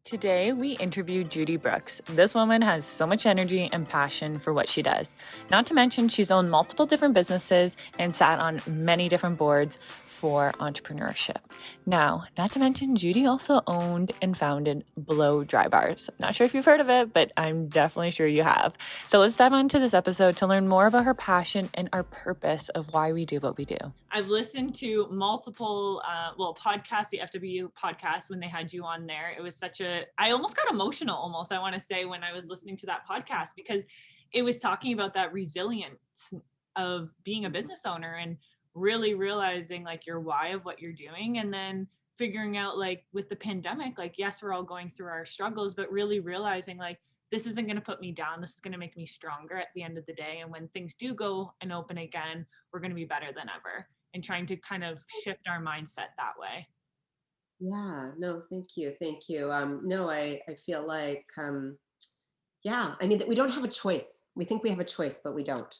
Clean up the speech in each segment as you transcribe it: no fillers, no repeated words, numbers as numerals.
Today, we interviewed Judy Brooks. This woman has so much energy and passion for what she does. Not to mention, she's owned multiple different businesses and sat on many different boards for entrepreneurship. Now, not to mention, Judy also owned and founded Blow Dry Bars. Not sure if you've heard of it, but I'm definitely sure you have. So let's dive into this episode to learn more about her passion and our purpose of why we do what we do. I've listened to multiple, podcasts, the FW podcast, when they had you on there. It was I almost got emotional I want to say, when I was listening to that podcast, because it was talking about that resilience of being a business owner and really realizing like your why of what you're doing, and then figuring out, like, with the pandemic, like, yes, we're all going through our struggles, but really realizing like this isn't going to put me down. This is going to make me stronger at the end of the day. And when things do go and open again, we're going to be better than ever, and trying to kind of shift our mindset that way. Yeah, no, thank you. Thank you. No, I feel like, yeah, I mean, we don't have a choice. We think we have a choice, but we don't.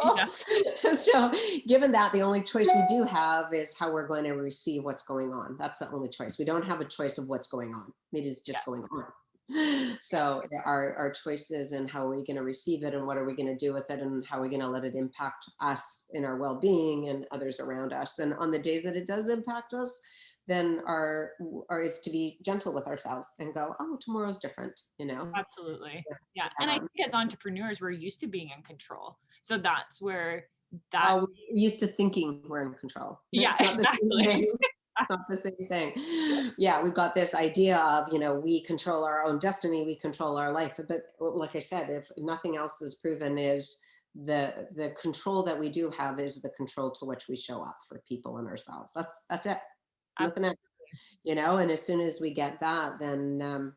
Yeah. So given that, the only choice we do have is how we're going to receive what's going on. That's the only choice. We don't have a choice of what's going on. It is just going on. So our choices and how are we going to receive it and what are we going to do with it and how are we going to let it impact us in our well-being and others around us. And on the days that it does impact us, then our is to be gentle with ourselves and go, oh, tomorrow's different, you know? Absolutely. Yeah. And I think as entrepreneurs, we're used to being in control. So that's where that. We're used to thinking we're in control. Yeah, exactly. It's not the same thing. Yeah, we've got this idea of, we control our own destiny, we control our life. But like I said, if nothing else is proven, is the control that we do have is the control to which we show up for people and ourselves. That's it. Nothing else. And as soon as we get that, then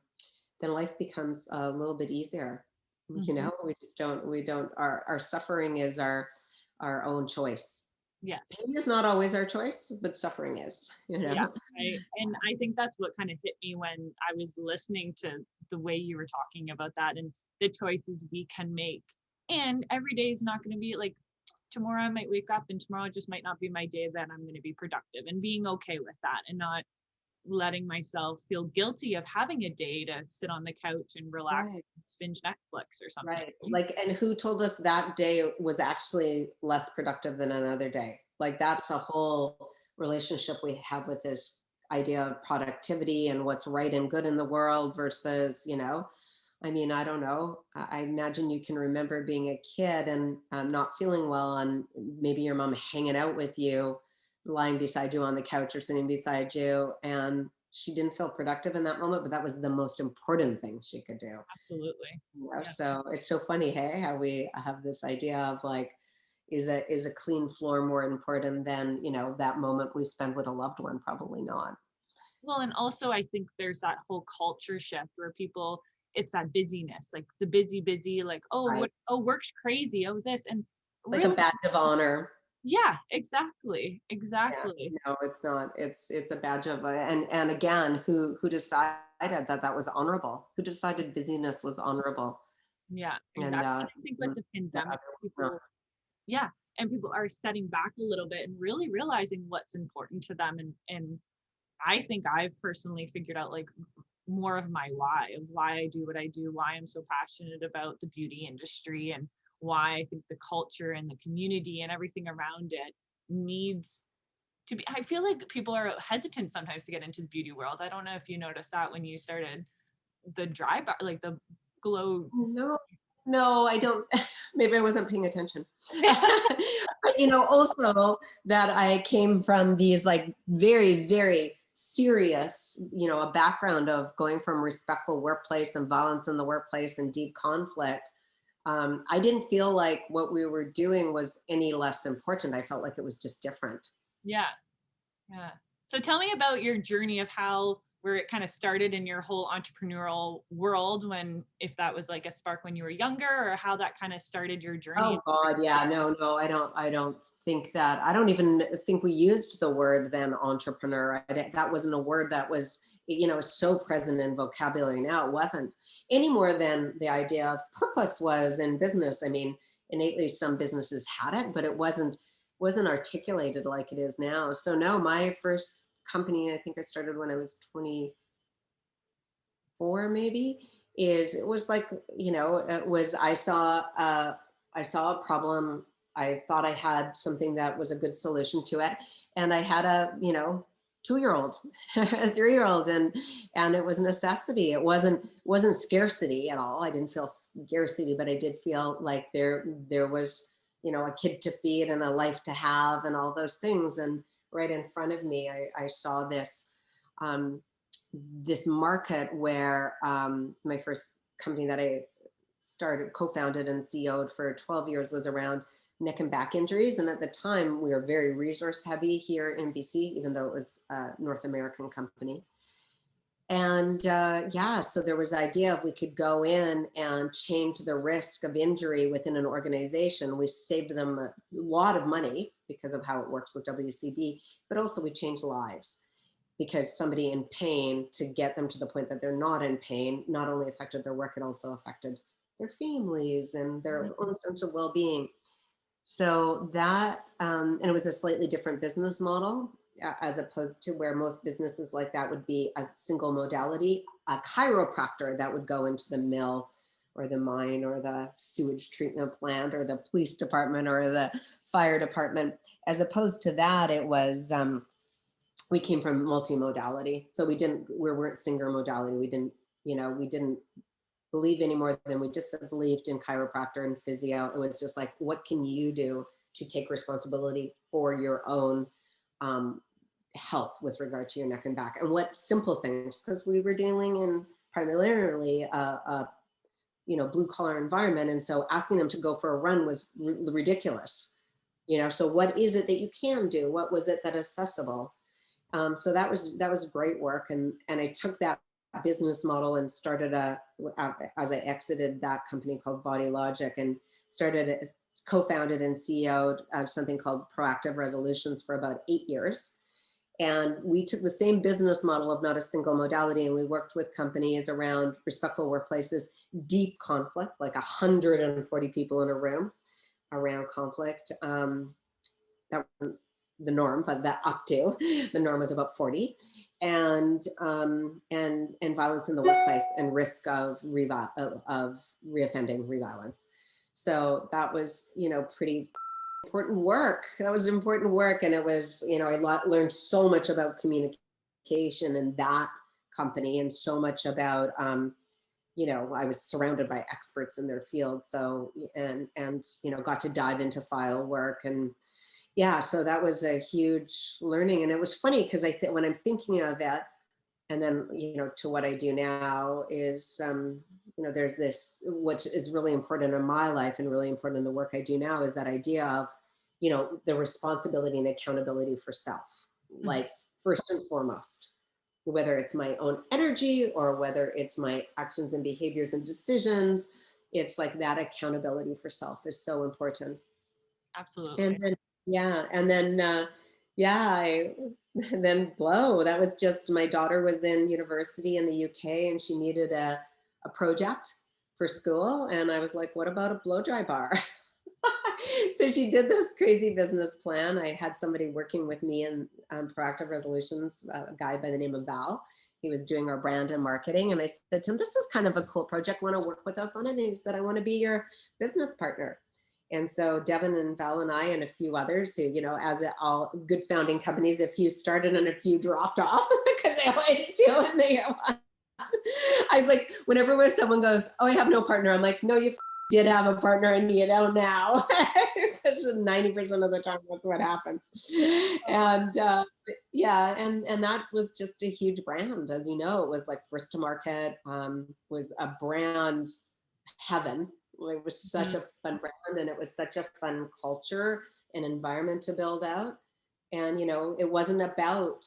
life becomes a little bit easier. Mm-hmm. We don't our suffering is our own choice. Yes. Pain is not always our choice, but suffering is, Yeah. And I think that's what kind of hit me when I was listening to the way you were talking about that and the choices we can make. And every day is not going to be like, tomorrow I might wake up and tomorrow just might not be my day that I'm going to be productive, and being okay with that and not letting myself feel guilty of having a day to sit on the couch and relax, right. binge Netflix or something. Right. Like, and who told us that day was actually less productive than another day? Like, that's a whole relationship we have with this idea of productivity and what's right and good in the world versus, I mean, I don't know. I imagine you can remember being a kid and not feeling well, and maybe your mom hanging out with you, lying beside you on the couch or sitting beside you, and she didn't feel productive in that moment, but that was the most important thing she could do. Absolutely. Yeah. So it's so funny, hey, how we have this idea of like, is a clean floor more important than, that moment we spend with a loved one? Probably not. Well, and also I think there's that whole culture shift where people, it's that busyness, like the busy, like, Right. work's crazy, this, and It's like a really, badge of honor. yeah, exactly. Yeah. Exactly. No, it's not. It's a badge of, and again, who decided that was honorable? Who decided busyness was honorable? Yeah, And exactly. And I think with the the pandemic, other was not. people, yeah, and people are setting back a little bit and really realizing what's important to them. And I think I've personally figured out like more of my why, of why I do what I do, why I'm so passionate about the beauty industry, and why I think the culture and the community and everything around it needs to be. I feel like people are hesitant sometimes to get into the beauty world. I don't know if you noticed that when you started the dry bar, like the glow. No, no, I don't. Maybe I wasn't paying attention. But also that I came from these like very, very serious, a background of going from respectful workplace and violence in the workplace and deep conflict. I didn't feel like what we were doing was any less important. I felt like it was just different. Yeah. Yeah. So tell me about your journey of where it kind of started in your whole entrepreneurial world, when, if that was like a spark when you were younger, or how that kind of started your journey. Oh God, yeah, no, I don't think that. I don't even think we used the word then entrepreneur. That wasn't a word that was, so present in vocabulary now. It wasn't any more than the idea of purpose was in business. I mean, innately some businesses had it, but it wasn't articulated like it is now. So no, my first company, I think I started when I was 20, 4 maybe, is it was like, it was, I saw a problem. I thought I had something that was a good solution to it. And I had a, 2-year-old, a 3-year-old, and it was necessity. It wasn't scarcity at all. I didn't feel scarcity, but I did feel like there was, a kid to feed and a life to have and all those things. And right in front of me, I saw um, this market where my first company that I started, co-founded and CEO'd for 12 years was around neck and back injuries. And at the time, we were very resource heavy here in BC, even though it was a North American company. And yeah, so there was the idea of we could go in and change the risk of injury within an organization. We saved them a lot of money because of how it works with WCB, but also we changed lives, because somebody in pain, to get them to the point that they're not in pain, not only affected their work, it also affected their families and their own sense of well-being. So that, and it was a slightly different business model, as opposed to where most businesses like that would be a single modality, a chiropractor that would go into the mill or the mine or the sewage treatment plant or the police department or the fire department. As opposed to that, it was, we came from multimodality. So we weren't single modality. We didn't believe any more than we just believed in chiropractor and physio. It was just like, what can you do to take responsibility for your own health with regard to your neck and back? And what simple things, because we were dealing in primarily a blue collar environment. And so asking them to go for a run was ridiculous. So what is it that you can do? What was it that accessible? So that was great work. And I took that business model and started as I exited that company called Body Logic, and co-founded and CEO'd something called Proactive Resolutions for about 8 years. And we took the same business model of not a single modality, and we worked with companies around respectful workplaces, deep conflict, like 140 people in a room around conflict. That wasn't the norm, but that up to the norm was about 40, and violence in the workplace and risk of reoffending, reviolence. So that was, pretty important work. That was important work, and it was, I learned so much about communication in that company, and so much about, I was surrounded by experts in their field. So and got to dive into file work. And yeah, so that was a huge learning. And it was funny because when I'm thinking of it, and then, to what I do now is, there's this, which is really important in my life and really important in the work I do now, is that idea of, the responsibility and accountability for self, like first and foremost, whether it's my own energy or whether it's my actions and behaviors and decisions. It's like that accountability for self is so important. Absolutely. And then, yeah, and then, then Blow. That was just, my daughter was in university in the UK, and she needed a project for school. And I was like, what about a blow dry bar? So she did this crazy business plan. I had somebody working with me in Proactive Resolutions, a guy by the name of Val. He was doing our brand and marketing. And I said to him, this is kind of a cool project. Want to work with us on it? And he said, I want to be your business partner. And so Devin and Val and I and a few others who, as all good founding companies, a few started and a few dropped off, because they always do. And I was like, whenever someone goes, oh, I have no partner, I'm like, no, you did have a partner and you don't now. Because 90% of the time, that's what happens. And yeah, and that was just a huge brand. As you know, it was like first to market, was a brand heaven. It was such a fun brand, and it was such a fun culture and environment to build out. And, it wasn't about,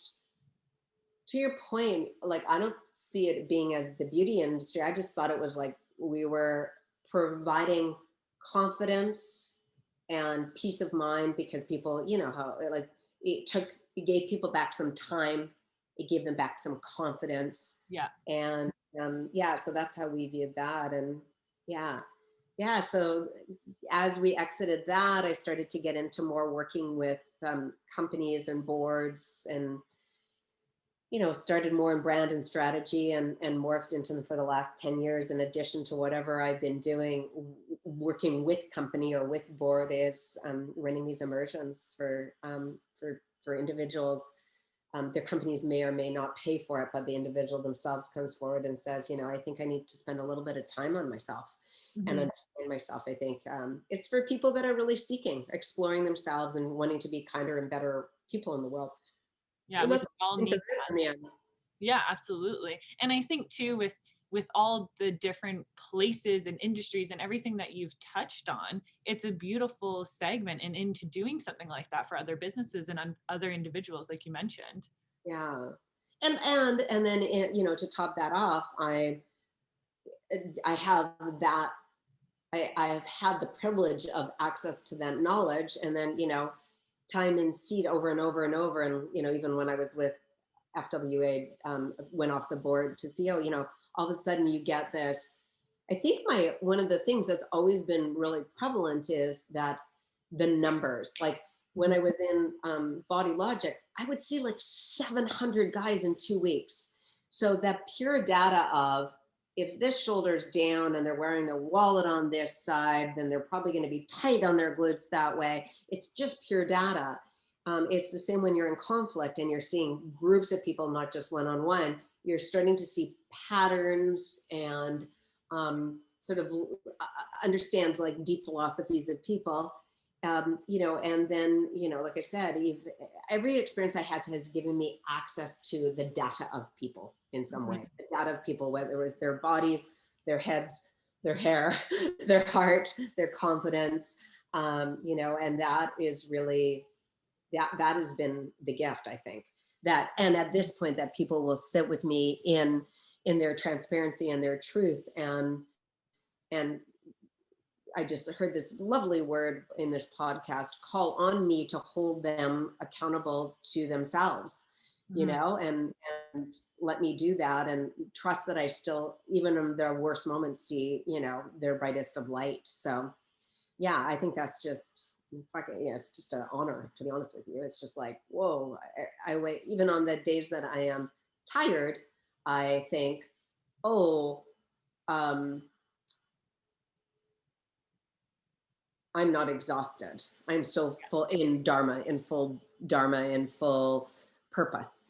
to your point, like, I don't see it being as the beauty industry. I just thought it was like we were providing confidence and peace of mind, because people, how like it gave people back some time. It gave them back some confidence. Yeah. And yeah, so that's how we viewed that. And yeah. So as we exited that, I started to get into more working with companies and boards, and started more in brand and strategy and morphed into them for the last 10 years, in addition to whatever I've been doing, working with company or with board, is running these immersions for individuals. Their companies may or may not pay for it, but the individual themselves comes forward and says, I think I need to spend a little bit of time on myself and Mhm. understand myself. I think it's for people that are really seeking, exploring themselves and wanting to be kinder and better people in the world. Yeah, And we that's all what I think need. there is in the end. Yeah, absolutely. And I think too, with all the different places and industries and everything that you've touched on, it's a beautiful segment and into doing something like that for other businesses and other individuals, like you mentioned. Yeah. And then to top that off, I have that I have had the privilege of access to that knowledge, and then time in seat over and over and over, and even when I was with FWA, went off the board to CEO, all of a sudden you get this. I think my one of the things that's always been really prevalent is that the numbers. Like when Mhm. I was in Body Logic, I would see like 700 guys in 2 weeks. So that pure data of, if this shoulder's down and they're wearing their wallet on this side, then they're probably going to be tight on their glutes that way. It's just pure data. It's the same when you're in conflict and you're seeing groups of people, not just one on one. You're starting to see patterns and sort of understand like deep philosophies of people. And then, like I said, every experience I has given me access to the data of people in some way, Mhm. the data of people, whether it was their bodies, their heads, their hair, their heart, their confidence, and that is really, that has been the gift, I think. That, and at this point, that people will sit with me in their transparency and their truth, and I just heard this lovely word in this podcast, call on me to hold them accountable to themselves, Mhm. and let me do that, and trust that I still, even in their worst moments, see, their brightest of light. So yeah, I think that's just fucking, yeah, it's just an honor, to be honest with you. It's just like, whoa, I wait, even on the days that I am tired, I think, oh, um, I'm not exhausted. I'm so full in Dharma, in full purpose.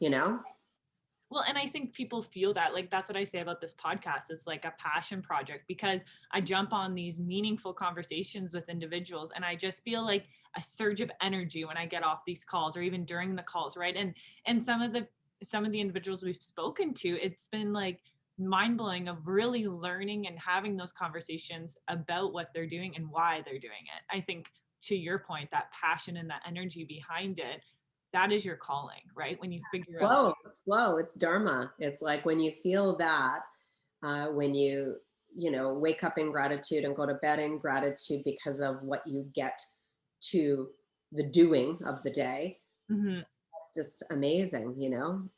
Well, and I think people feel that. Like, that's what I say about this podcast. It's like a passion project because I jump on these meaningful conversations with individuals and I just feel like a surge of energy when I get off these calls or even during the calls, right? And some of the individuals we've spoken to, it's been like mind-blowing of really learning and having those conversations about what they're doing and why they're doing it. I think, to your point, that passion and that energy behind it, that is your calling, right? When you figure out. Flow, it's Dharma. It's like when you feel that, when you wake up in gratitude and go to bed in gratitude because of what you get to the doing of the day. Mhm. It's just amazing.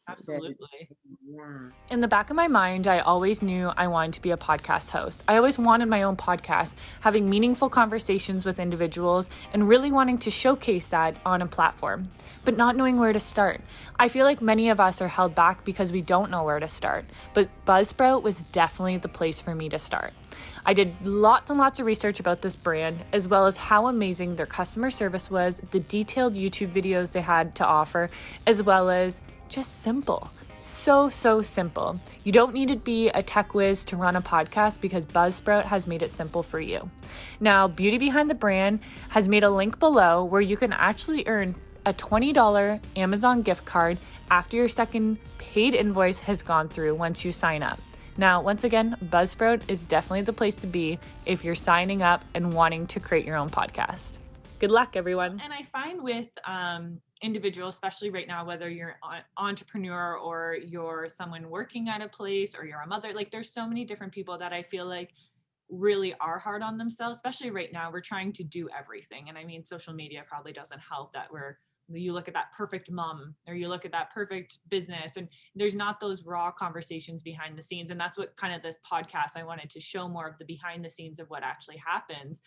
Absolutely. Yeah. In the back of my mind, I always knew I wanted to be a podcast host. I always wanted my own podcast, having meaningful conversations with individuals and really wanting to showcase that on a platform, but not knowing where to start. I feel like many of us are held back because we don't know where to start, but Buzzsprout was definitely the place for me to start. I did lots and lots of research about this brand, as well as how amazing their customer service was, the detailed YouTube videos they had to offer, as well as just simple. So simple. You don't need to be a tech whiz to run a podcast because Buzzsprout has made it simple for you. Now, Beauty Behind the Brand has made a link below where you can actually earn a $20 Amazon gift card after your second paid invoice has gone through once you sign up. Now, once again, Buzzsprout is definitely the place to be if you're signing up and wanting to create your own podcast. Good luck, everyone. And I find with individuals, especially right now, whether you're an entrepreneur or you're someone working at a place or you're a mother, like there's so many different people that I feel like really are hard on themselves, especially right now. We're trying to do everything. And I mean, social media probably doesn't help that you look at that perfect mom or you look at that perfect business and there's not those raw conversations behind the scenes. And that's what kind of this podcast, I wanted to show more of the behind the scenes of what actually happens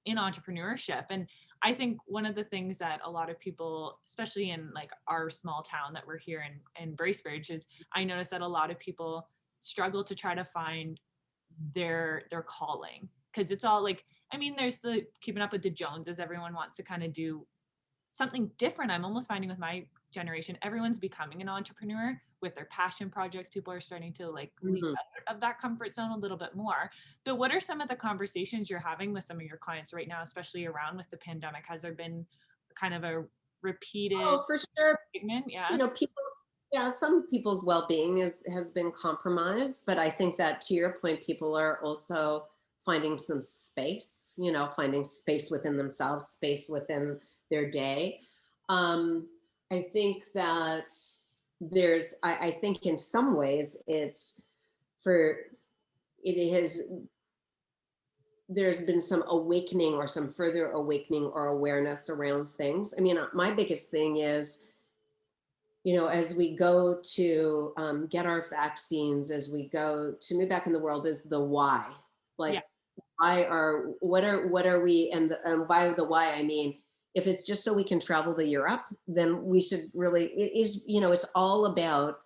in entrepreneurship. And I think one of the things that a lot of people, especially in like our small town that we're here in Bracebridge, is I notice that a lot of people struggle to try to find their calling, because it's all like, I mean, there's the keeping up with the Joneses. Everyone wants to kind of do something different. I'm almost finding with my generation, everyone's becoming an entrepreneur with their passion projects. People are starting to like leap Mhm. out of that comfort zone a little bit more. But what are some of the conversations you're having with some of your clients right now, especially around with the pandemic? Has there been kind of a repeated Oh, for sure. segment? You Yeah. know, people, yeah, some people's well-being has been compromised, but I think that to your point, people are also finding some space, you know, finding space within themselves, space within their day. Um, I think that I think in some ways for, it has, there's been some awakening or some further awakening or awareness around things. I mean, my biggest thing is, you know, as we go to get our vaccines, as we go to move back in the world, is the why. Yeah. Like, what are we, and by the why, I mean, if it's just so we can travel to Europe, then we should really, it is, you know, it's all about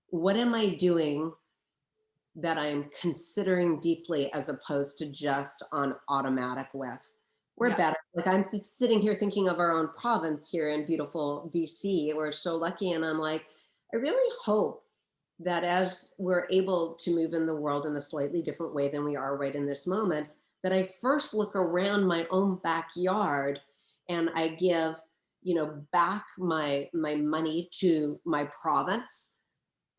what am I doing that I'm considering deeply as opposed to just on automatic with. We're Yeah. better. Like I'm sitting here thinking of our own province here in beautiful BC. We're so lucky. And I'm like, I really hope that as we're able to move in the world in a slightly different way than we are right in this moment, that I first look around my own backyard and I give, you know, back my money to my province,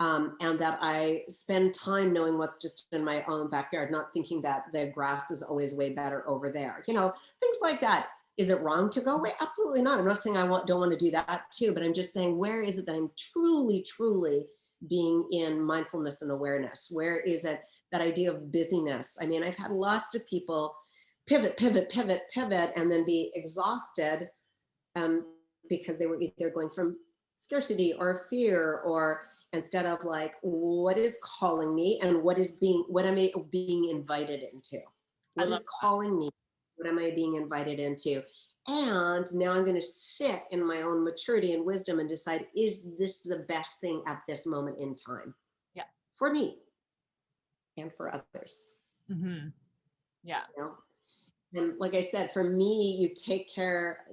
and that I spend time knowing what's just in my own backyard, not thinking that the grass is always way better over there. You know, things like that. Is it wrong to go away? Absolutely not. I'm not saying don't want to do that too, but I'm just saying, where is it that I'm truly, truly being in mindfulness and awareness? Where is it that idea of busyness? I mean, I've had lots of people pivot, pivot, pivot, pivot, and then be exhausted, um, because they were either going from scarcity or fear, or instead of like, what is calling me and what am I being invited into? I What love is calling me? What am I being invited into? And now I'm going to sit in my own maturity and wisdom and decide, is this the best thing at this moment in time yeah. for me and for others? Mm-hmm. Yeah. You know? And like I said, for me, you take care,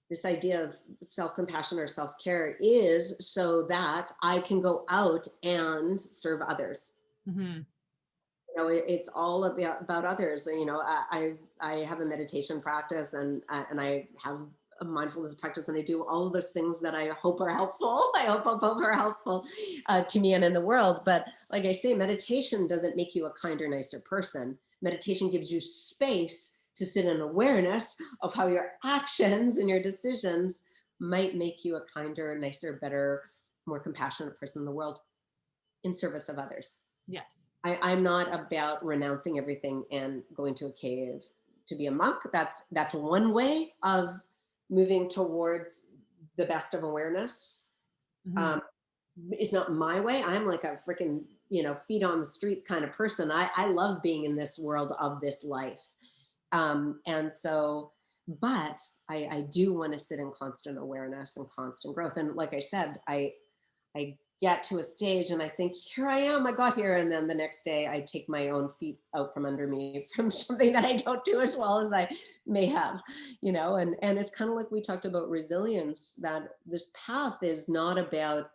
this idea of self-compassion or self-care is so that I can go out and serve others. Mm-hmm. You know, it's all about others. You know, I have a meditation practice, and I have a mindfulness practice, and I do all of those things that I hope are helpful. I hope are helpful to me and in the world. But like I say, meditation doesn't make you a kinder, nicer person. Meditation gives you space to sit in awareness of how your actions and your decisions might make you a kinder, nicer, better, more compassionate person in the world in service of others. Yes. I'm not about renouncing everything and going to a cave to be a monk. That's one way of moving towards the best of awareness. Mm-hmm. Um, it's not my way. I'm like a freaking, you know, feet on the street kind of person. I love being in this world of this life. And so, but I do want to sit in constant awareness and constant growth. And like I said, I get to a stage and I think, here I am, I got here. And then the next day I take my own feet out from under me from something that I don't do as well as I may have, you know, and it's kind of like we talked about resilience, that this path is not about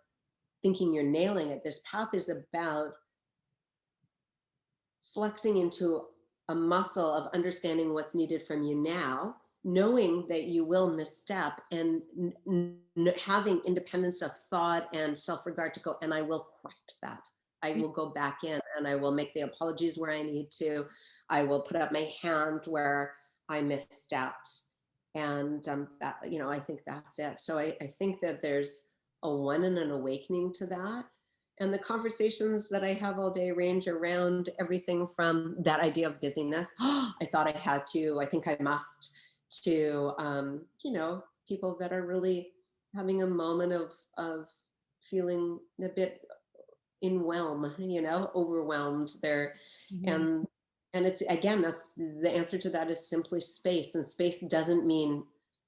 thinking you're nailing it. This path is about flexing into a muscle of understanding what's needed from you now, knowing that you will misstep, and having independence of thought and self-regard to go, and I will correct that. I will go back in and I will make the apologies where I need to. I will put up my hand where I misstepped. And that, you know, I think that's it. So I think that there's a one and an awakening to that. And the conversations that I have all day range around everything from that idea of busyness. Oh, I thought I had to, I think I must, to, you know, people that are really having a moment of feeling a bit in whelm, you know, overwhelmed there. Mm-hmm. And And it's, again, that's the answer to that is simply space. And space doesn't mean,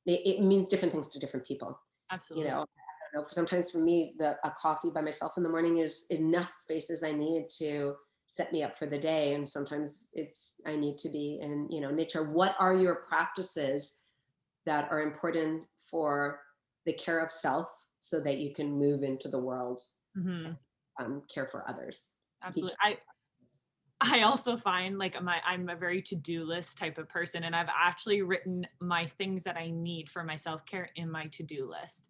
it means different things to different people. You Absolutely. know, I don't know, sometimes for me, a coffee by myself in the morning is enough space as I need to set me up for the day. And sometimes it's, I need to be in, nature. What are your practices that are important for the care of self so that you can move into the world, Hmm. care for others? Be Absolutely. I also find like I'm a very to-do list type of person, and I've actually written my things that I need for my self-care in my to-do list.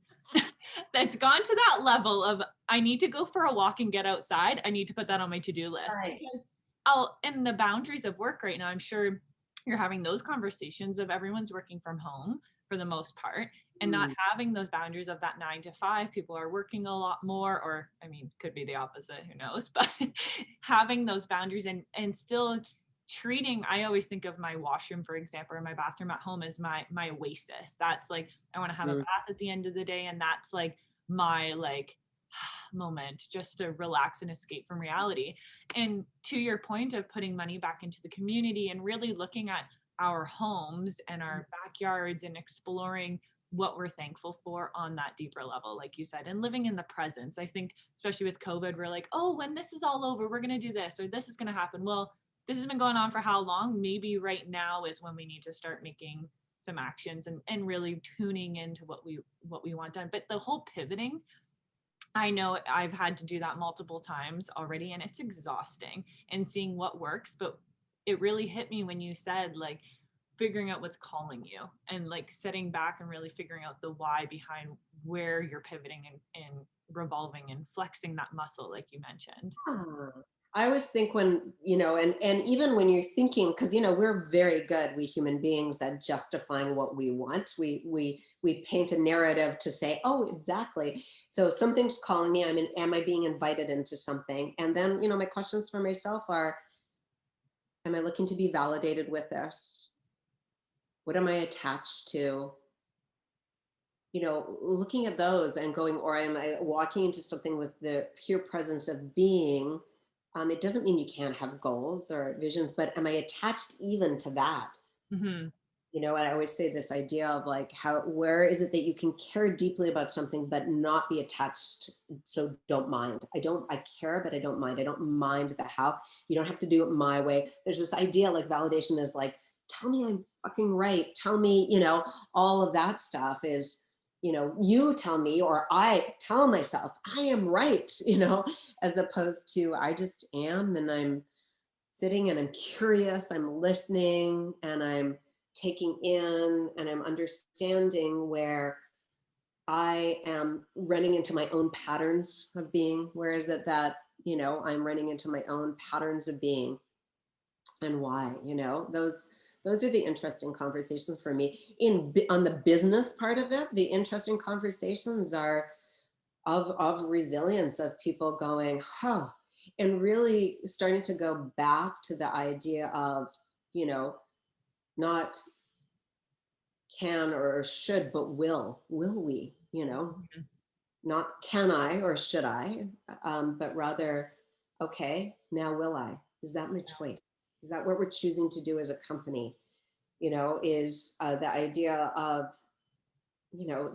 That's gone to that level of I need to go for a walk and get outside. I need to put that on my to-do list right. because I'll in the boundaries of work right now, I'm sure you're having those conversations of everyone's working from home for the most part and not Mm, having those boundaries of that 9 to 5. People are working a lot more, or I mean, could be the opposite, who knows? But having those boundaries and still treating, I always think of my washroom, for example, or my bathroom at home as my oasis. That's like I want to have a mm, bath at the end of the day, and that's like my like moment just to relax and escape from reality. And to your point of putting money back into the community and really looking at our homes and our backyards and exploring what we're thankful for on that deeper level, like you said, and living in the presence. I think, especially with COVID, we're like, oh, when this is all over, we're going to do this or this is going to happen. Well, this has been going on for how long? Maybe right now is when we need to start making some actions and really tuning into what we want done. But the whole pivoting, I know I've had to do that multiple times already, and it's exhausting and seeing what works. But it really hit me when you said, like, figuring out what's calling you and like setting back and really figuring out the why behind where you're pivoting and revolving and flexing that muscle, like you mentioned. ah. I always think when, and even when you're thinking, because we're very good, we human beings, at justifying what we want. We paint a narrative to say, oh, exactly. So something's calling me. Am I being invited into something? And then, my questions for myself are, am I looking to be validated with this? What am I attached to? Looking at those and going, or am I walking into something with the pure presence of being? It doesn't mean you can't have goals or visions, but am I attached even to that? Hmm. And I always say this idea of like, where is it that you can care deeply about something but not be attached? So don't mind. I care, but I don't mind. I don't mind the how. You don't have to do it my way. There's this idea like validation is like, tell me I'm fucking right. Tell me, all of that stuff is, you tell me, or I tell myself I am right, as opposed to I just am, and I'm sitting and I'm curious, I'm listening, and I'm taking in and I'm understanding where I am running into my own patterns of being. Where is it that, I'm running into my own patterns of being and why, those are the interesting conversations for me. On the business part of it, the interesting conversations are of resilience, of people going, huh, and really starting to go back to the idea of, not can or should, but will we, not can I or should I, but rather, okay, now will I? Is that my choice? Is that what we're choosing to do as a company? Is the idea of,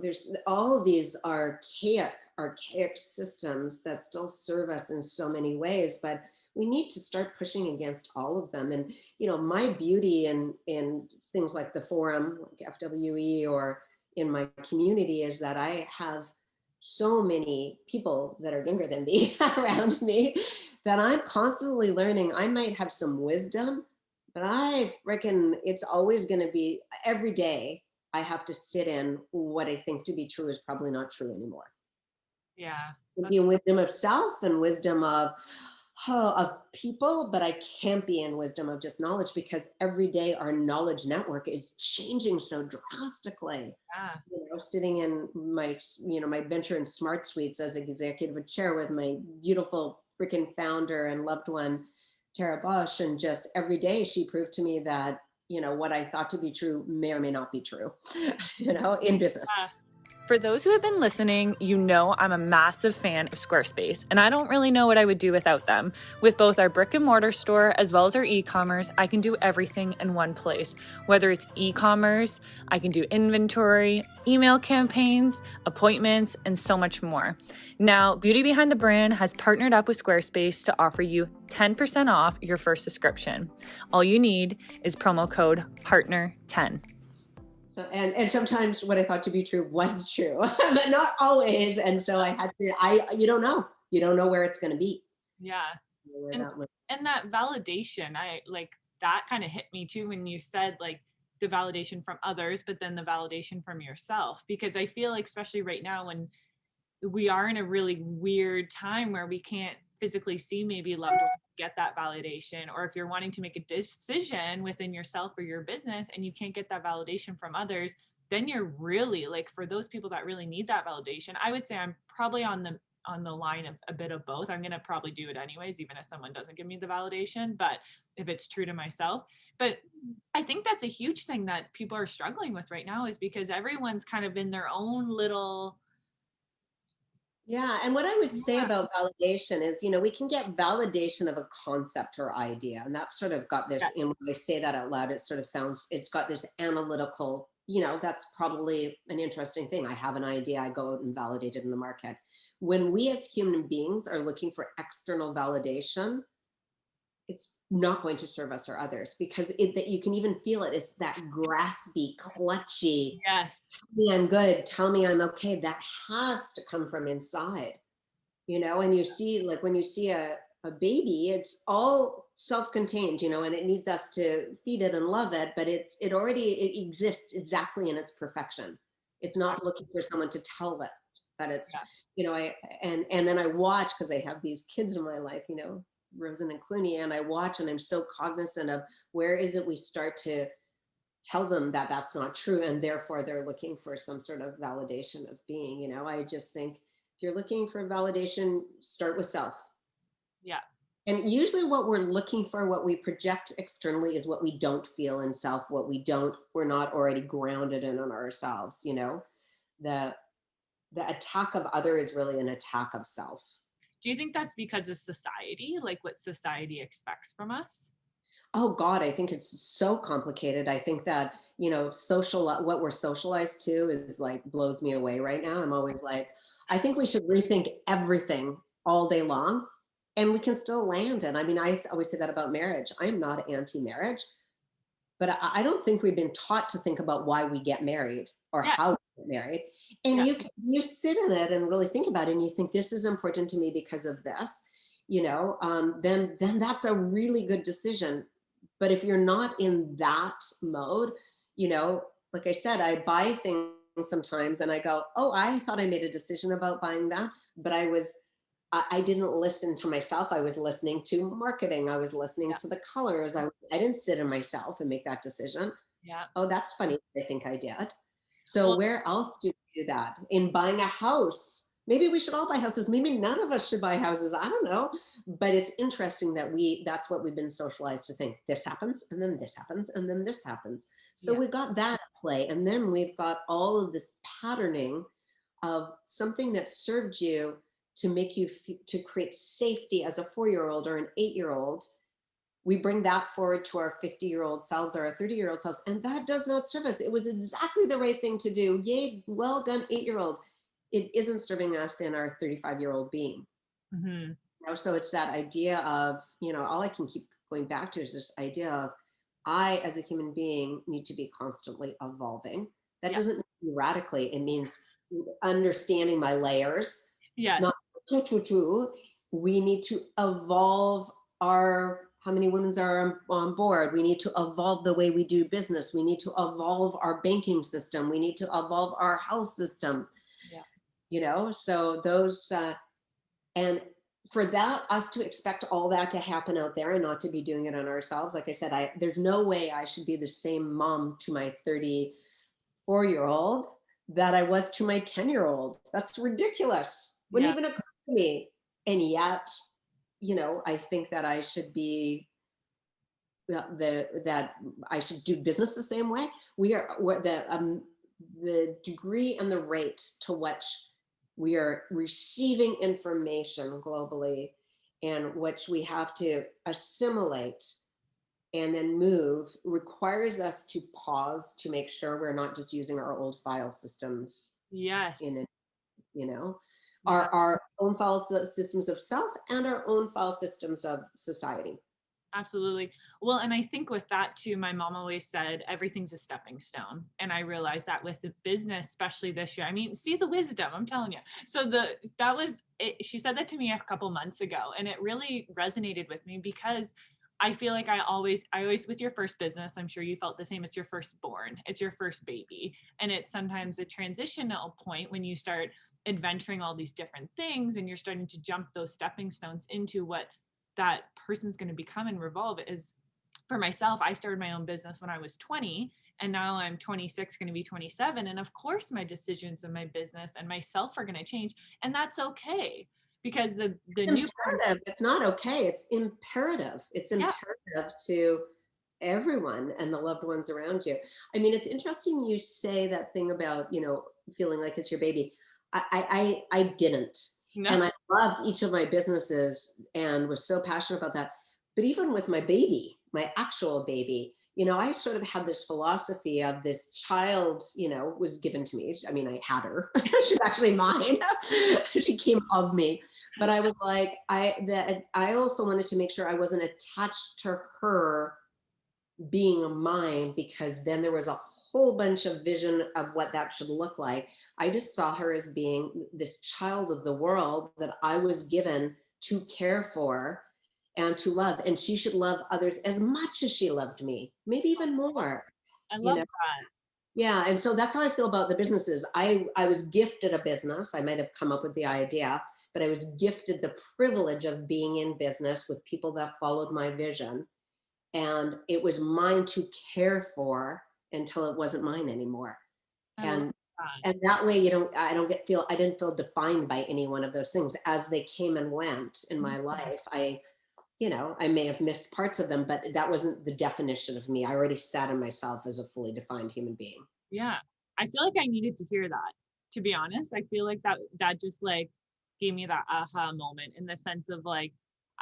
there's all of these archaic systems that still serve us in so many ways, but we need to start pushing against all of them. And my beauty in things like the forum, like FWE, or in my community, is that I have so many people that are younger than me around me that I'm constantly learning. I might have some wisdom, but I reckon it's always going to be every day I have to sit in what I think to be true is probably not true anymore. Yeah. Be in wisdom of self and wisdom of people, but I can't be in wisdom of just knowledge, because every day our knowledge network is changing so drastically. Yeah. Sitting in my venture in SmartSweets as executive chair with my beautiful freaking founder and loved one, Tara Bosch, and just every day she proved to me that what I thought to be true may or may not be true, in business. Yeah. For those who have been listening, you know I'm a massive fan of Squarespace, and I don't really know what I would do without them. With both our brick and mortar store as well as our e-commerce, I can do everything in one place. Whether it's e-commerce, I can do inventory, email campaigns, appointments, and so much more. Now, Beauty Behind the Brand has partnered up with Squarespace to offer you 10% off your first subscription. All you need is promo code PARTNER10. So, and sometimes what I thought to be true was true, but not always. And so I had to, you don't know where it's going to be. Yeah. Where that went. And that validation, I like that kind of hit me too when you said like the validation from others, but then the validation from yourself, because I feel like especially right now when we are in a really weird time where we can't physically see maybe loved ones get that validation, or if you're wanting to make a decision within yourself or your business and you can't get that validation from others, then you're really like, for those people that really need that validation, I would say I'm probably on the line of a bit of both. I'm going to probably do it anyways, even if someone doesn't give me the validation, but if it's true to myself. But I think that's a huge thing that people are struggling with right now, is because everyone's kind of in their own little. Yeah. And what I would say about validation is, we can get validation of a concept or idea. And that sort of got this, and when I say that out loud, it sort of sounds, it's got this analytical, that's probably an interesting thing. I have an idea, I go out and validate it in the market. When we as human beings are looking for external validation, it's not going to serve us or others, because that you can even feel it. It's that graspy, clutchy, Yes. tell me I'm good, tell me I'm okay. That has to come from inside, and you see, like when you see a baby, it's all self-contained, and it needs us to feed it and love it, but it exists exactly in its perfection. It's not looking for someone to tell it that it's, and then I watch, because I have these kids in my life, Rosen and Clooney, and I watch and I'm so cognizant of where is it we start to tell them that that's not true, and therefore they're looking for some sort of validation of being. I just think if you're looking for validation, start with self. Yeah. And usually what we're looking for, what we project externally, is what we don't feel in self, we're not already grounded in on ourselves. The attack of other is really an attack of self. Do you think that's because of society, like what society expects from us? Oh God, I think it's so complicated. I think that, what we're socialized to is like blows me away right now. I'm always like, I think we should rethink everything all day long, and we can still land. And I mean, I always say that about marriage. I am not anti-marriage, but I don't think we've been taught to think about why we get married or how we get married. And you sit in it and really think about it, and you think this is important to me because of this, then that's a really good decision. But if you're not in that mode, like I said, I buy things sometimes and I go, oh, I thought I made a decision about buying that, but I didn't listen to myself. I was listening to marketing. I was listening to the colors. I didn't sit in myself and make that decision. Yeah. Oh, that's funny. I think I did. So where else do we do that? In buying a house. Maybe we should all buy houses. Maybe none of us should buy houses. I don't know. But it's interesting that that's what we've been socialized to think. This happens, and then this happens, and then this happens. So we've got that at play. And then we've got all of this patterning of something that served you to make you, to create safety as a 4-year-old or an 8-year-old. We bring that forward to our 50-year-old selves or our 30-year-old selves, and that does not serve us. It was exactly the right thing to do. Yay, well done, 8-year-old. It isn't serving us in our 35-year-old being. Mm-hmm. So it's that idea of, all I can keep going back to is this idea of I, as a human being, need to be constantly evolving. That doesn't mean radically. It means understanding my layers. Yes. It's not true. We need to evolve how many women are on board. We need to evolve the way we do business. We need to evolve our banking system. We need to evolve our health system. So those, and for us to expect all that to happen out there and not to be doing it on ourselves. Like I said, there's no way I should be the same mom to my 34-year-old that I was to my 10-year-old. That's ridiculous. Wouldn't even occur to me. And yet, I think that I should be that I should do business the same way. the degree and the rate to which we are receiving information globally, and which we have to assimilate and then move, requires us to pause to make sure we're not just using our old file systems in Yes. it, you know, Yeah. our own file systems of self and our own file systems of society. Absolutely. Well, and I think with that too, my mom always said everything's a stepping stone. And I realized that with the business, especially this year. I mean, see the wisdom, I'm telling you. So that was it. She said that to me a couple months ago, and it really resonated with me because I feel like I always with your first business, I'm sure you felt the same. It's your firstborn, it's your first baby. And it's sometimes a transitional point when you start adventuring all these different things and you're starting to jump those stepping stones into what that person's going to become and revolve. Is for myself, I started my own business when I was 20, and now I'm 26, going to be 27, and of course my decisions in my business and myself are going to change, and that's okay, because the new Imperative. It's not okay. It's imperative. It's yeah. imperative to everyone and the loved ones around you. I mean, it's interesting you say that thing about, feeling like it's your baby. I didn't. No. And I loved each of my businesses and was so passionate about that. But even with my baby, my actual baby, I sort of had this philosophy of this child, was given to me. I mean, I had her. She's actually mine. She came of me. But I was like, I also wanted to make sure I wasn't attached to her being mine, because then there was a whole bunch of vision of what that should look like. I just saw her as being this child of the world that I was given to care for and to love, and she should love others as much as she loved me, maybe even more, I you love know. that. Yeah, and so that's how I feel about the businesses. I was gifted a business. I might have come up with the idea, but I was gifted the privilege of being in business with people that followed my vision, and it was mine to care for until it wasn't mine anymore. I love and that. and that way, I didn't feel defined by any one of those things as they came and went in my life. I may have missed parts of them, but that wasn't the definition of me. I already sat in myself as a fully defined human being. Yeah. I feel like I needed to hear that, to be honest. I feel like that just like gave me that aha moment, in the sense of like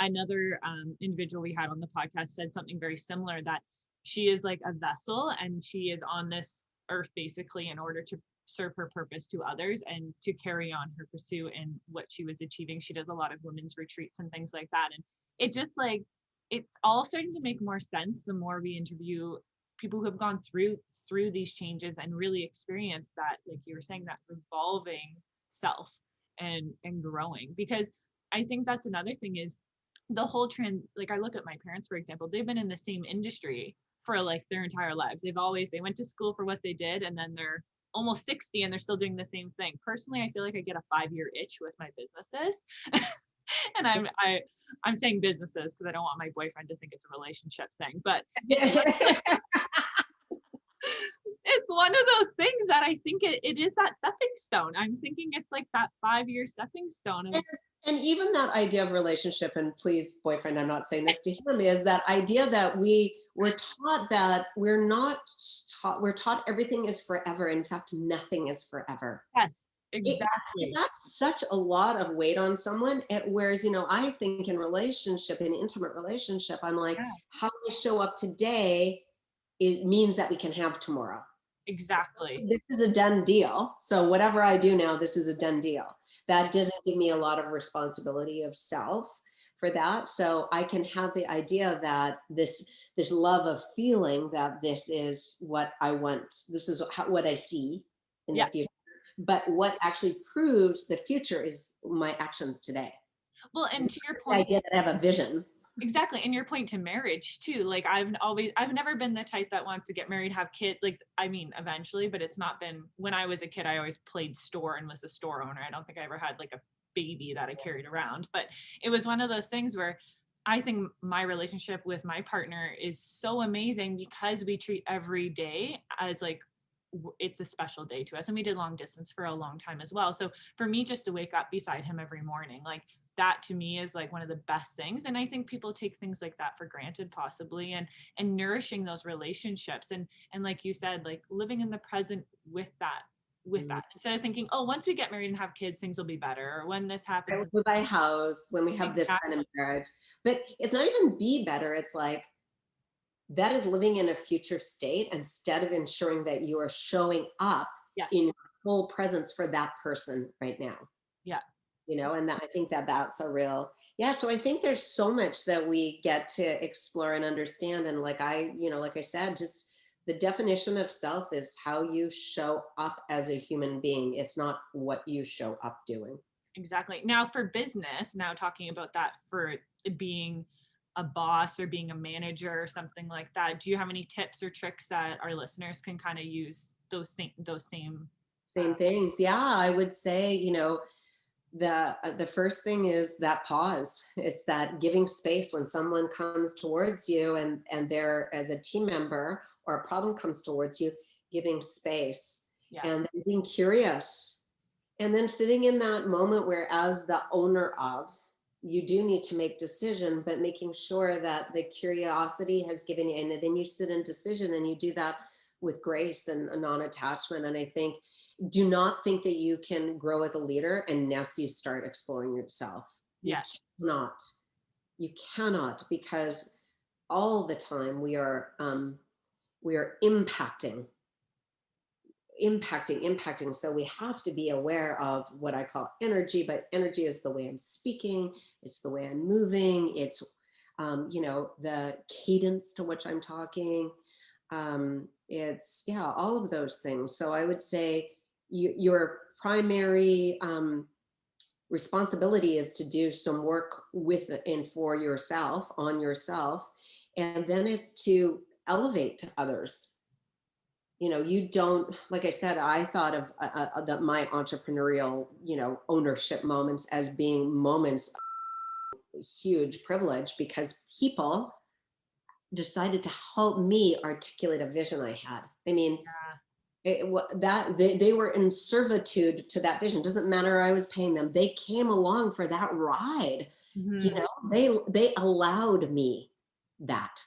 another individual we had on the podcast said something very similar, that she is like a vessel and she is on this earth basically in order to serve her purpose to others and to carry on her pursuit and what she was achieving. She does a lot of women's retreats and things like that. And it just like, it's all starting to make more sense the more we interview people who have gone through these changes and really experienced that, like you were saying, that revolving self and growing. Because I think that's another thing is the whole trend. Like I look at my parents, for example, they've been in the same industry for like their entire lives. They went to school for what they did, and then they're almost 60 and they're still doing the same thing. Personally, I feel like I get a 5-year itch with my businesses. And I'm saying businesses because I don't want my boyfriend to think it's a relationship thing, but it's one of those things that I think it is that stepping stone. I'm thinking it's like that 5-year stepping stone of And even that idea of relationship, and please, boyfriend, I'm not saying this to him, is that idea that we're taught that we're taught everything is forever. In fact, nothing is forever. yes, it, exactly. that's such a lot of weight on someone. Whereas, I think in relationship, in intimate relationship, I'm like, Yeah, how I show up today, it means that we can have tomorrow. exactly. This is a done deal. So whatever I do now, this is a done deal. That doesn't give me a lot of responsibility of self for that. So I can have the idea that this love of feeling that this is what I want. This is what I see in the Yeah. future. But what actually proves the future is my actions today. Well, and It's to your the point, idea that I have a vision. exactly. And your point to marriage too. Like I've never been the type that wants to get married, have kids. Like, I mean, eventually, but it's not been, when I was a kid, I always played store and was a store owner. I don't think I ever had like a baby that I carried around, but it was one of those things where I think my relationship with my partner is so amazing because we treat every day as like it's a special day to us. And we did long distance for a long time as well. So for me, just to wake up beside him every morning, like that to me is like one of the best things. And I think people take things like that for granted possibly, and nourishing those relationships, and like you said, like living in the present with that, instead of thinking, oh, once we get married and have kids, things will be better, or when this happens. When we buy a house, when we have this kind of marriage. But it's not even be better. It's like, that is living in a future state instead of ensuring that you are showing up in full presence for that person right now. Yeah. You know, and I think that that's a real, so I think there's so much that we get to explore and understand. And like I said, just the definition of self is how you show up as a human being. It's not what you show up doing. Exactly. Now for business, now talking about that for being a boss or being a manager or something like that, do you have any tips or tricks that our listeners can kind of use those same things? Yeah, I would say, the first thing is that pause. It's that giving space when someone comes towards you and they're, as a team member, or a problem comes towards you, giving space. Yes. And then being curious, and then sitting in that moment where, as the owner of, you do need to make decision, but making sure that the curiosity has given you, and then you sit in decision, and you do that with grace and a non-attachment. And I think, do not think that you can grow as a leader unless you start exploring yourself. Yes. You cannot, because all the time we are impacting. So we have to be aware of what I call energy, but energy is the way I'm speaking. It's the way I'm moving. It's, the cadence to which I'm talking. It's all of those things. So I would say your primary responsibility is to do some work with and for yourself, on yourself, and then it's to elevate to others. You don't, like I said, I thought of my entrepreneurial, ownership moments as being moments of huge privilege, because people decided to help me articulate a vision I had. I mean, they were in servitude to that vision. Doesn't matter, I was paying them. They came along for that ride. Mm-hmm. They allowed me that.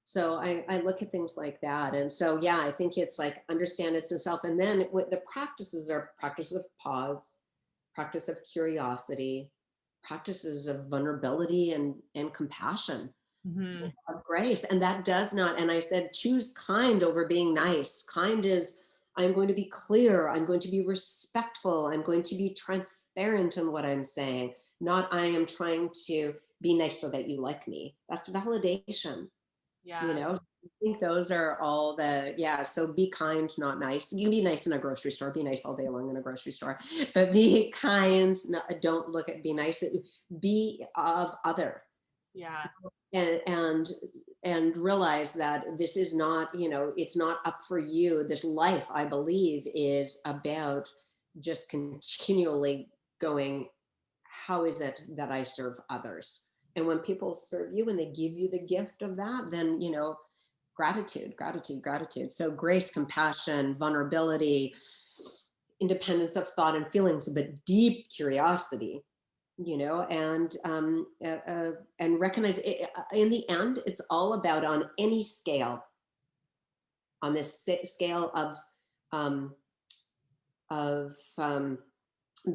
So I look at things like that. And so, I think it's like, understand it's yourself. And then what the practices are: practice of pause, practice of curiosity, practices of vulnerability and compassion, mm-hmm. of grace. And that does not, and I said, choose kind over being nice. Kind is, I'm going to be clear. I'm going to be respectful. I'm going to be transparent in what I'm saying. Not, I am trying to be nice so that you like me. That's validation. I think those are all so be kind, not nice. You can be nice in a grocery store, be nice all day long in a grocery store, but be kind. Don't look at be nice, be of other. And realize that this is not, it's not up for you. This life, I believe, is about just continually going, how is it that I serve others? And when people serve you and they give you the gift of that, then, gratitude. So grace, compassion, vulnerability, independence of thought and feelings, but deep curiosity, and recognize it, in the end, it's all about, on any scale, on this scale of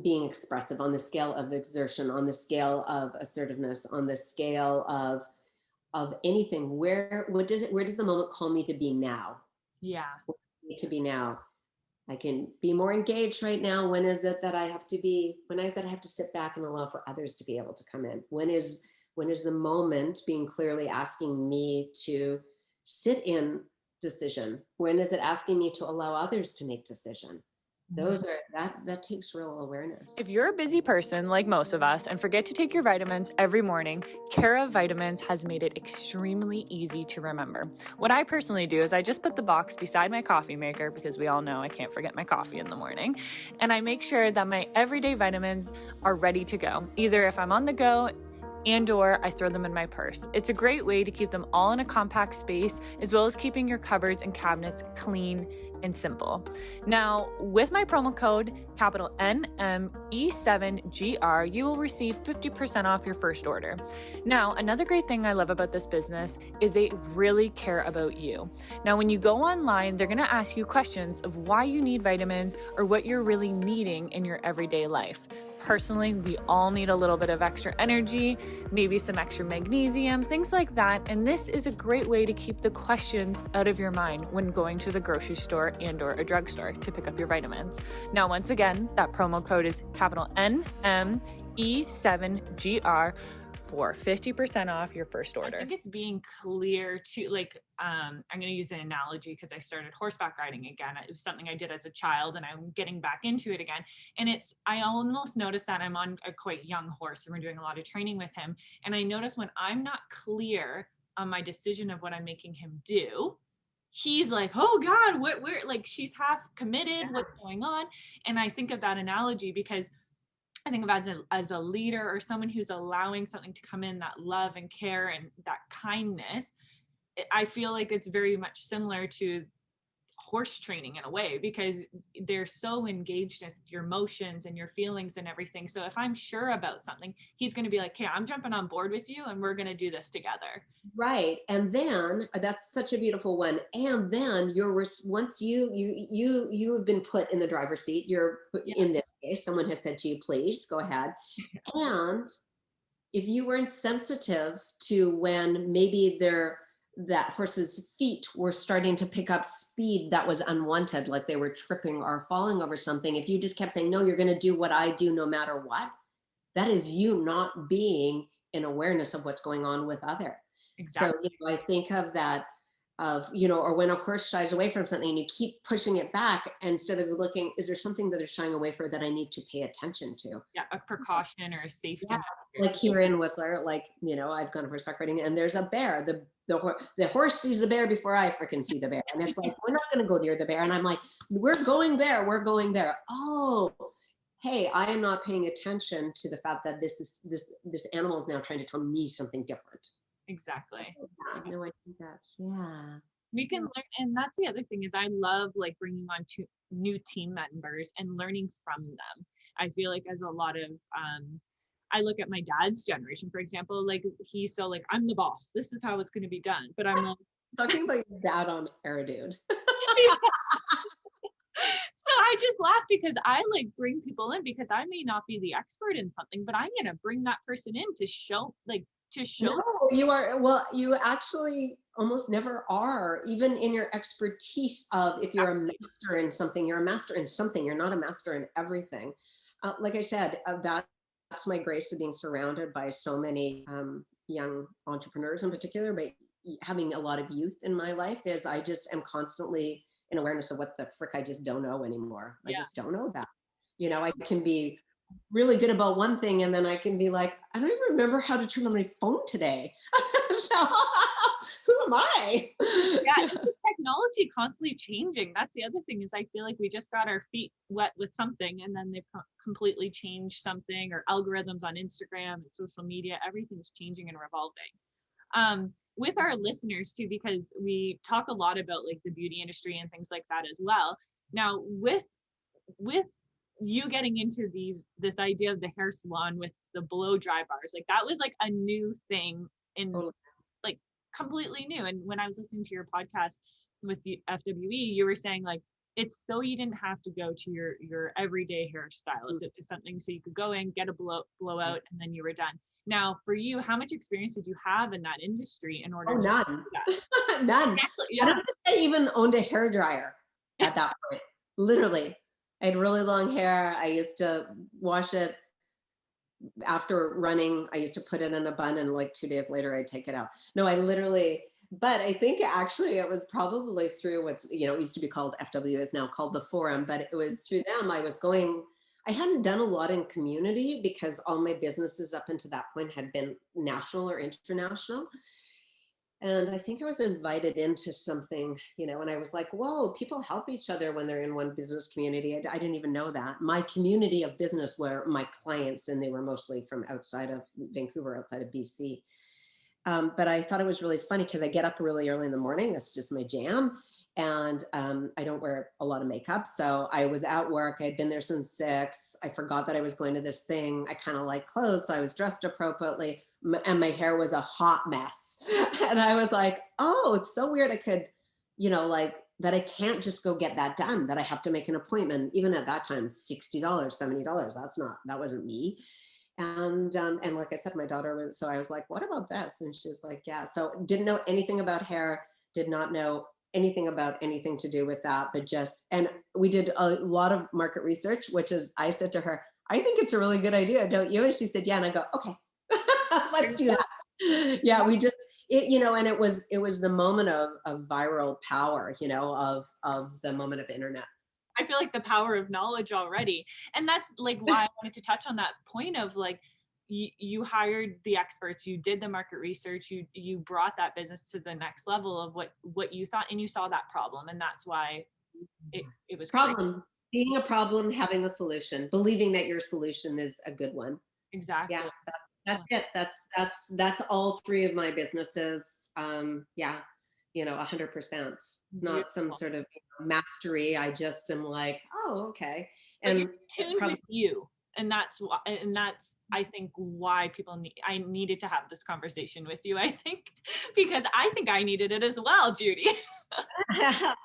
being expressive, on the scale of exertion, on the scale of assertiveness, on the scale of anything, where does the moment call me to be now? To be now. I can be more engaged right now. When is it that I have to sit back and allow for others to be able to come in? When is the moment being clearly asking me to sit in decision? When is it asking me to allow others to make decision? Those are, that takes real awareness. If you're a busy person like most of us and forget to take your vitamins every morning, Cara Vitamins has made it extremely easy to remember. What I personally do is I just put the box beside my coffee maker, because we all know I can't forget my coffee in the morning, and I make sure that my everyday vitamins are ready to go, either if I'm on the go and/or I throw them in my purse. It's a great way to keep them all in a compact space, as well as keeping your cupboards and cabinets clean and simple. Now, with my promo code capital NME7GR, you will receive 50% off your first order. Now, another great thing I love about this business is they really care about you. Now, when you go online, they're going to ask you questions of why you need vitamins or what you're really needing in your everyday life. Personally, we all need a little bit of extra energy, maybe some extra magnesium, things like that. And this is a great way to keep the questions out of your mind when going to the grocery store and or a drugstore to pick up your vitamins. Now, once again, that promo code is capital NME7GR for 50% off your first order. I think it's being clear to I'm going to use an analogy because I started horseback riding again. It was something I did as a child and I'm getting back into it again. And I almost noticed that I'm on a quite young horse and we're doing a lot of training with him. And I notice when I'm not clear on my decision of what I'm making him do, he's like, oh God, we're like, she's half committed, what's going on? And I think of that analogy because I think of as a leader or someone who's allowing something to come in, that love and care and that kindness. I feel like it's very much similar to horse training in a way, because they're so engaged in your emotions and your feelings and everything. So if I'm sure about something, he's going to be like, hey, I'm jumping on board with you and we're going to do this together. Right. And then that's such a beautiful one. And then once you have been put in the driver's seat, in this case, someone has said to you, please go ahead. And if you were insensitive to when maybe that horse's feet were starting to pick up speed that was unwanted, like they were tripping or falling over something, if you just kept saying, no, you're going to do what I do no matter what, that is you not being in awareness of what's going on with other. Exactly. So I think of that or when a horse shies away from something and you keep pushing it back instead of looking, is there something that they're shying away from that I need to pay attention to? Yeah, a precaution or a safety. Yeah. Like here in Whistler, I've gone horseback riding and there's a bear. The horse sees the bear before I freaking see the bear. And it's like, we're not going to go near the bear. And I'm like, we're going there. Oh, hey, I am not paying attention to the fact that this animal is now trying to tell me something different. Exactly. No, I think we can learn. And that's the other thing is I love bringing on new team members and learning from them. I feel like as a lot of, I look at my dad's generation, for example, he's so I'm the boss. This is how it's going to be done. But I'm talking about your dad on air, dude. So I just laugh because I bring people in because I may not be the expert in something, but I'm going to bring that person in to show. No, you are. Well, you actually almost never are, even in your expertise of if you're a master in something, you're a master in something. You're not a master in everything. Like I said, that's my grace of being surrounded by so many young entrepreneurs in particular, but having a lot of youth in my life is I just am constantly in awareness of what the frick I just don't know anymore. I just don't know that. I can be really good about one thing and then I can be like, I don't even remember how to turn on my phone today. So who am I? Yeah, technology constantly changing. That's the other thing is I feel like we just got our feet wet with something and then they've completely changed something, or algorithms on Instagram and social media, everything's changing and revolving. With our listeners too, because we talk a lot about the beauty industry and things like that as well. Now with you getting into this idea of the hair salon with the blow dry bars, that was a new thing in completely new. And when I was listening to your podcast with the FWE, you were saying it's so you didn't have to go to your everyday hairstylist. It was something so you could go in, get a blowout, and then you were done. Now, for you, how much experience did you have in that industry in order to none. do that? None. Yeah. I don't think I even owned a hair dryer at that point. Literally. I had really long hair. I used to wash it after running. I used to put it in a bun and 2 days later I'd take it out. No, but I think actually it was probably through what's, it used to be called FW, is now called the Forum, but it was through them. I hadn't done a lot in community because all my businesses up until that point had been national or international. And I think I was invited into something, and I was like, whoa, people help each other when they're in one business community. I didn't even know that. My community of business were my clients, and they were mostly from outside of Vancouver, outside of BC. But I thought it was really funny because I get up really early in the morning. That's just my jam. And I don't wear a lot of makeup. So I was at work. I'd been there since 6. I forgot that I was going to this thing. I kind of like clothes. So I was dressed appropriately. And my hair was a hot mess. And I was like, oh, it's so weird. I could, like that I can't just go get that done, that I have to make an appointment. Even at that time, $60, $70. That wasn't me. And like I said, my daughter was, so I was like, what about this? And she was like, yeah. So didn't know anything about hair, did not know anything about anything to do with that, but just, and we did a lot of market research, which is, I said to her, I think it's a really good idea, don't you? And she said, yeah. And I go, okay, let's do that. Yeah, we just, and it was the moment of viral power, of the moment of internet. I feel like the power of knowledge already. And that's like why I wanted to touch on that point of like, you hired the experts, you did the market research, you brought that business to the next level of what you thought, and you saw that problem. And that's why it was problem, seeing a problem, having a solution, believing that your solution is a good one. exactly. Yeah, that's it. That's all 3 of my businesses. Yeah, 100%. It's not some sort of mastery. I just am like, oh, okay. But And you're tuned with you. And that's why, and that's, I think, why I needed to have this conversation with you, I think, because I think I needed it as well, Judy.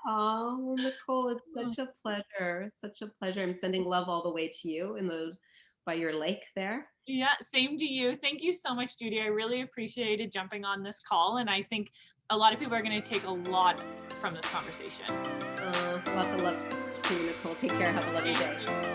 oh, Nicole, it's such a pleasure. It's such a pleasure. I'm sending love all the way to you by your lake there. Yeah, same to you. Thank you so much, Judy. I really appreciated jumping on this call. And I think a lot of people are going to take a lot from this conversation. Lots of love to you, Nicole. Take care. Have a lovely day.